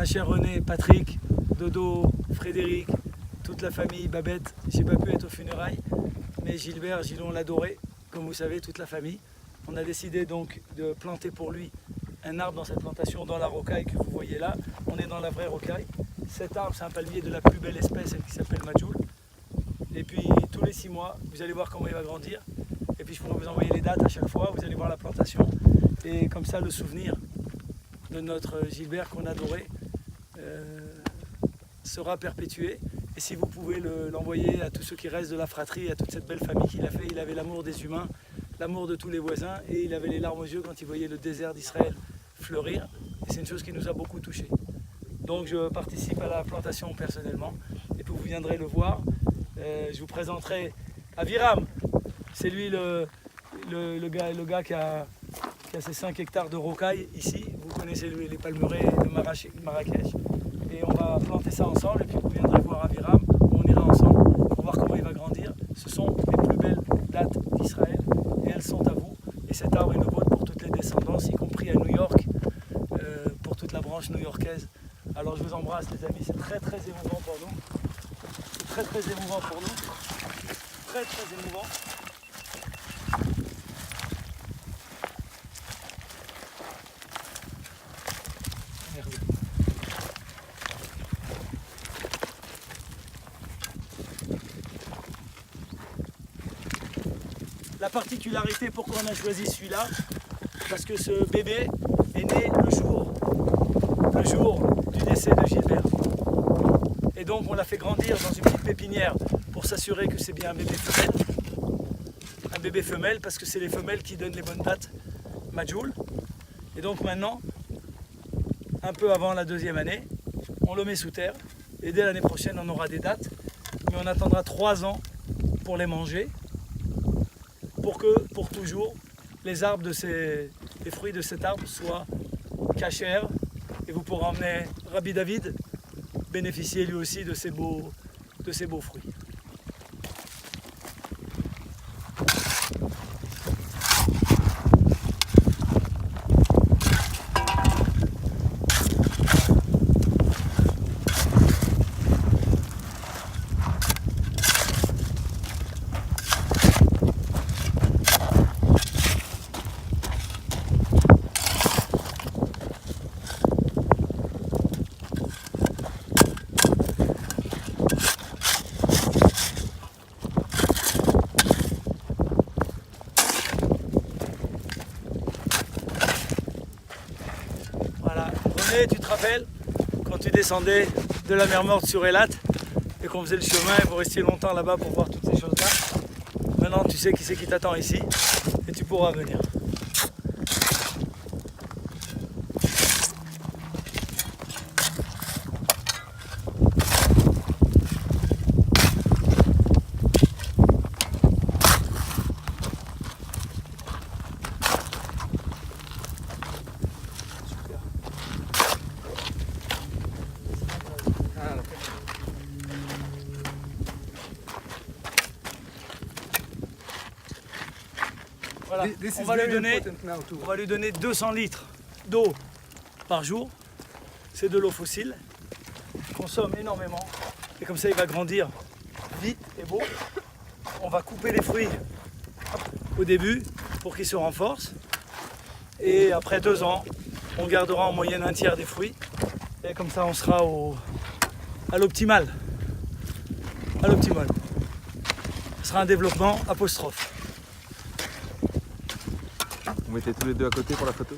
ma chère Renée, Patrick, Dodo, Frédéric, toute la famille, Babette. J'ai pas pu être aux funérailles, mais Gilbert, Gilon l'adorait, comme vous savez, toute la famille. On a décidé donc de planter pour lui un arbre dans cette plantation, dans la rocaille que vous voyez là. On est dans la vraie rocaille. Cet arbre, c'est un palmier de la plus belle espèce, celle qui s'appelle Majoul. Et puis tous les 6 mois, vous allez voir comment il va grandir. Et puis je pourrai vous envoyer les dates à chaque fois, vous allez voir la plantation. Et comme ça, le souvenir de notre Gilbert qu'on adorait sera perpétué. Et si vous pouvez l'envoyer à tous ceux qui restent de la fratrie, à toute cette belle famille qu'il a fait, il avait l'amour des humains, l'amour de tous les voisins, et il avait les larmes aux yeux quand il voyait le désert d'Israël fleurir. Et c'est une chose qui nous a beaucoup touchés. Donc je participe à la plantation personnellement, et puis vous viendrez le voir. Je vous présenterai Aviram, c'est lui le gars qui a ces 5 hectares de rocaille ici. Vous connaissez les palmeraies de Marrakech. Et on va planter ça ensemble, et puis vous viendrez voir Aviram, on ira ensemble pour voir comment il va grandir. Ce sont les plus belles dattes d'Israël, et elles sont à vous. Et cet arbre est le vôtre pour toutes les descendances, y compris à New York, pour toute la branche new-yorkaise. Alors je vous embrasse les amis, c'est très très émouvant pour nous. C'est très très émouvant pour nous. Très très émouvant. Merci. La particularité, pourquoi on a choisi celui-là, parce que ce bébé est né le jour du décès de Gilbert. Et donc on l'a fait grandir dans une petite pépinière pour s'assurer que c'est bien un bébé femelle. Un bébé femelle parce que c'est les femelles qui donnent les bonnes dates Majoul. Et donc maintenant, un peu avant la 2e année, on le met sous terre. Et dès l'année prochaine, on aura des dates. Mais on attendra 3 ans pour les manger. Pour que, pour toujours, les fruits de cet arbre soient cachers. Et vous pourrez emmener Rabbi David bénéficier lui aussi de ces beaux fruits. René, tu te rappelles quand tu descendais de la mer Morte sur Eilat et qu'on faisait le chemin et vous restiez longtemps là-bas pour voir toutes ces choses-là. Maintenant tu sais qui c'est qui t'attend ici et tu pourras venir. Voilà. On va lui donner 200 litres d'eau par jour. C'est de l'eau fossile. Il consomme énormément. Et comme ça, il va grandir vite et beau. On va couper les fruits au début pour qu'ils se renforcent. Et après 2 ans, on gardera en moyenne 1/3 des fruits. Et comme ça, on sera à l'optimal. À l'optimal. Ce sera un développement apostrophe. Vous mettez tous les deux à côté pour la photo.